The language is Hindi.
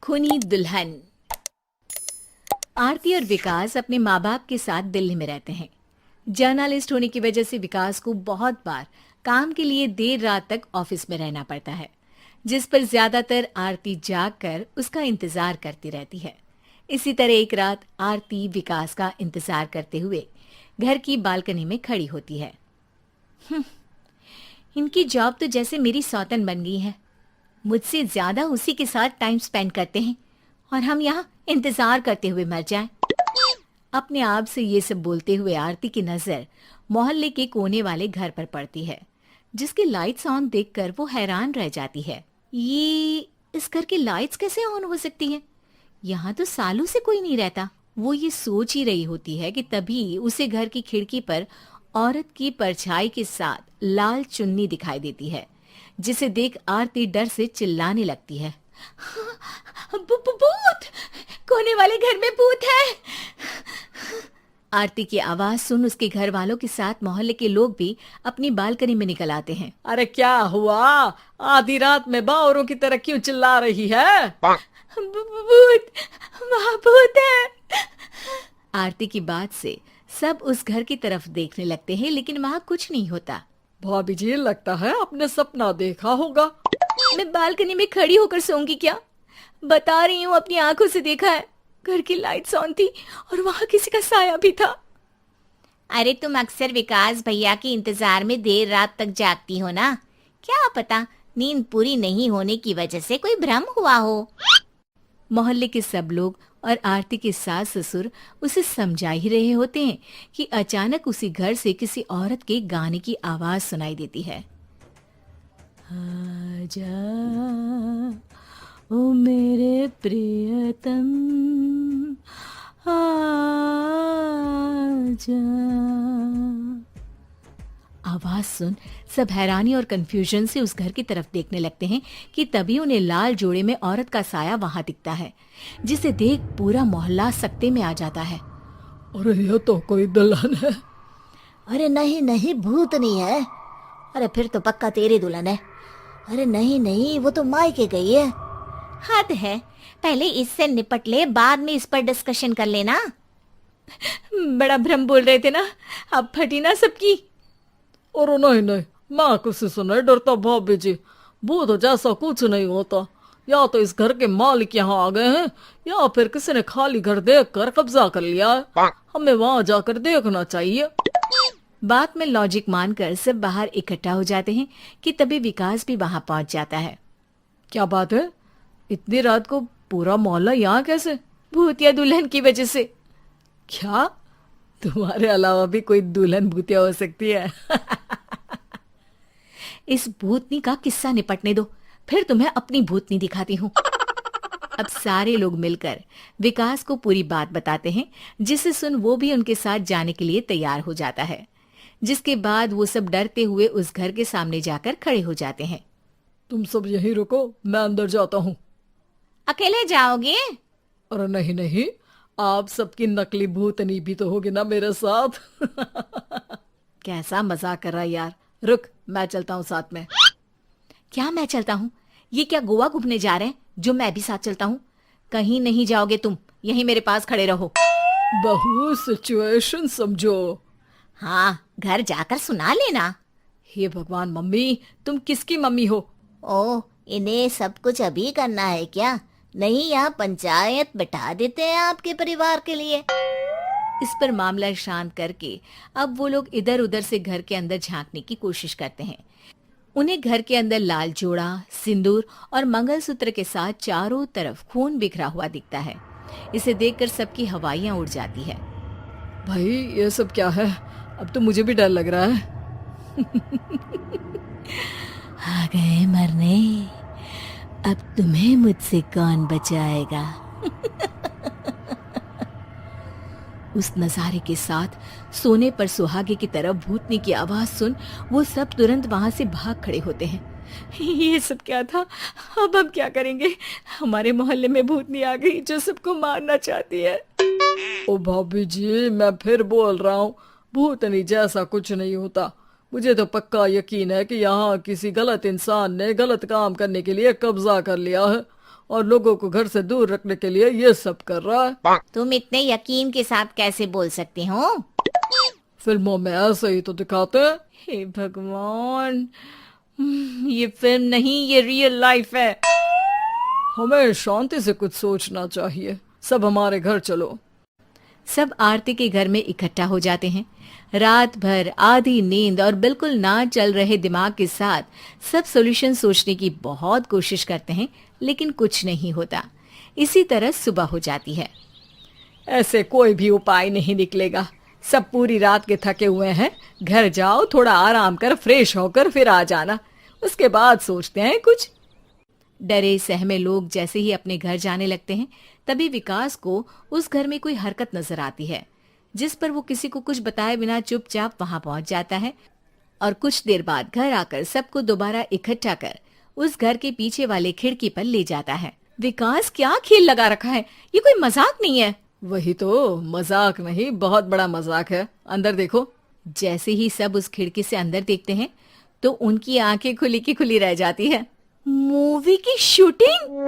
खूनी दुल्हन। आरती और विकास अपने माँ बाप के साथ दिल्ली में रहते हैं। जर्नलिस्ट होने की वजह से विकास को बहुत बार काम के लिए देर रात तक ऑफिस में रहना पड़ता है, जिस पर ज्यादातर आरती जाग कर उसका इंतजार करती रहती है। इसी तरह एक रात आरती विकास का इंतजार करते हुए घर की बालकनी में खड़ी होती है। इनकी जॉब तो जैसे मेरी सौतन बन गई है। मुझसे ज्यादा उसी के साथ टाइम स्पेंड करते हैं और हम यहाँ इंतजार करते हुए मर जाएं। अपने आप से ये सब बोलते हुए आरती की नजर मोहल्ले के कोने वाले घर पर पड़ती है, जिसकी लाइट्स ऑन देखकर वो हैरान रह जाती है। ये इस घर की लाइट्स कैसे ऑन हो सकती हैं? यहाँ तो सालों से कोई नहीं रहता। वो ये सोच ही रही होती है कि तभी उसे घर की खिड़की पर औरत की परछाई के साथ लाल चुन्नी दिखाई देती है, जिसे देख आरती डर से चिल्लाने लगती है। भूत! कोने वाले घर में भूत है! आरती की आवाज सुन उसके घर वालों के साथ मोहल्ले के लोग भी अपनी बालकनी में निकल आते हैं। अरे क्या हुआ? आधी रात में बावरों की तरह क्यों चिल्ला रही है? भूत! वहाँ भूत है! आरती की बात से सब उस घर की तरफ देखने लगते हैं, लेकिन वहाँ कुछ नहीं होता। भाभी जी, लगता है आपने सपना देखा होगा। मैं बालकनी में खड़ी होकर सोऊंगी क्या? बता रही हूँ, अपनी आंखों से देखा है। घर की लाइट्स ऑन थी और वहाँ किसी का साया भी था। अरे तुम अक्सर विकास भैया के इंतजार में देर रात तक जागती हो ना, क्या पता नींद पूरी नहीं होने की वजह से कोई भ्रम हुआ हो। मोहल्ले के सब लोग और आरती के सास ससुर उसे समझा ही रहे होते हैं कि अचानक उसी घर से किसी औरत के गाने की आवाज सुनाई देती है। आजा ओ मेरे प्रियतम, आजा। आवाज सुन सब हैरानी और कंफ्यूजन से उस घर की तरफ देखने लगते हैं कि तभी उन्हें लाल जोड़े में औरत का साया वहां दिखता है, जिसे देख पूरा मोहल्ला सकते में आ जाता है। अरे ये तो कोई दुल्हन है। अरे नहीं नहीं, भूत नहीं है। अरे फिर तो पक्का तेरी दुल्हन है। अरे नहीं नहीं, वो तो मायके गई है। हद है, पहले इससे निपट ले, बाद में इस पर डिस्कशन कर लेना। बड़ा भ्रम बोल रहे थे ना, अब फटी ना सबकी। और नहीं नहीं, मैं किसी से नहीं डरता भाभी जी। भूत जैसा कुछ नहीं होता। या तो इस घर के मालिक यहाँ आ गए हैं, या फिर किसी ने खाली घर देख कर कब्जा कर लिया है। हमें वहाँ जाकर देखना चाहिए। बात में लॉजिक मानकर सब बाहर इकट्ठा हो जाते हैं कि तभी विकास भी वहां पहुंच जाता है। क्या बात है? इतनी रात को पूरा मोहल्ला यहाँ कैसे? भूतिया दुल्हन की वजह से। क्या तुम्हारे अलावा भी कोई दुल्हन भूतिया हो सकती है? इस भूतनी का किस्सा निपटने दो, फिर तुम्हें अपनी भूतनी दिखाती हूँ। अब सारे लोग मिलकर विकास को पूरी बात बताते हैं, जिसे सुन वो भी उनके साथ जाने के लिए तैयार हो जाता है। जिसके बाद वो सब डरते हुए उस घर के सामने जाकर खड़े हो जाते हैं। तुम सब यहीं रुको, मैं अंदर जाता हूँ। अकेले जाओगे? अरे नहीं नहीं, आप सबकी नकली भूतनी भी तो होगी ना मेरे साथ। कैसा मजाक कर रहा है यार। रुक, मैं चलता हूँ साथ में। क्या मैं चलता हूँ? ये क्या गोवा घूमने जा रहे हैं जो मैं भी साथ चलता हूँ? कहीं नहीं जाओगे तुम, यहीं मेरे पास खड़े रहो। बहू, सिचुएशन समझो। हाँ, घर जाकर सुना लेना। हे भगवान, मम्मी तुम किसकी मम्मी हो? ओ, इन्हें सब कुछ अभी करना है क्या? नहीं, यहाँ पंचायत बैठा देते हैं आपके परिवार के लिए। इस पर मामला शांत करके अब वो लोग इधर उधर से घर के अंदर झांकने की कोशिश करते हैं। उन्हें घर के अंदर लाल जोड़ा, सिंदूर और मंगलसूत्र के साथ चारों तरफ खून बिखरा हुआ दिखता है। इसे देखकर सबकी हवाइयां उड़ जाती है। भाई ये सब क्या है? अब तो मुझे भी डर लग रहा है। आ गए मरने, अब तुम्हें मुझसे कौन बचाएगा? उस नजारे के साथ सोने पर सुहागे की तरफ भूतनी की आवाज सुन वो सब तुरंत वहां से भाग खड़े होते हैं। ये सब क्या था? अब हम क्या करेंगे? हमारे मोहल्ले में भूतनी आ गई जो सबको मारना चाहती है। ओ भाभी जी, मैं फिर बोल रहा हूँ, भूतनी जैसा कुछ नहीं होता। मुझे तो पक्का यकीन है कि यहाँ किसी गलत इंसान ने गलत काम करने के लिए कब्जा कर लिया है और लोगों को घर से दूर रखने के लिए ये सब कर रहा है। तुम इतने यकीन के साथ कैसे बोल सकते हो? फिल्मों में ऐसे ही तो दिखाते हैं। हे भगवान, ये फिल्म नहीं, ये रियल लाइफ है। हमें शांति से कुछ सोचना चाहिए। सब हमारे घर चलो। सब आरती के घर में इकट्ठा हो जाते हैं। रात भर आधी नींद और बिल्कुल ना चल रहे दिमाग के साथ सब सॉल्यूशन सोचने की बहुत कोशिश करते हैं, लेकिन कुछ नहीं होता। इसी तरह सुबह हो जाती है। ऐसे कोई भी उपाय नहीं निकलेगा। सब पूरी रात के थके हुए हैं। घर जाओ, थोड़ा आराम कर, फ्रेश होकर फिर आ जाना, उसके बाद सोचते हैं कुछ। डरे सहमे लोग जैसे ही अपने घर जाने लगते हैं, तभी विकास को उस घर में कोई हरकत नजर आती है, जिस पर वो किसी को कुछ बताए बिना चुपचाप वहां पहुंच जाता है और कुछ देर बाद घर आकर सबको दोबारा इकट्ठा कर उस घर के पीछे वाले खिड़की पर ले जाता है। विकास, क्या खेल लगा रखा है? ये कोई मजाक नहीं है। वही तो, मजाक नहीं, बहुत बड़ा मजाक है। अंदर देखो। जैसे ही सब उस खिड़की से अंदर देखते हैं तो उनकी आंखें खुली की खुली रह जाती है। मूवी की शूटिंग!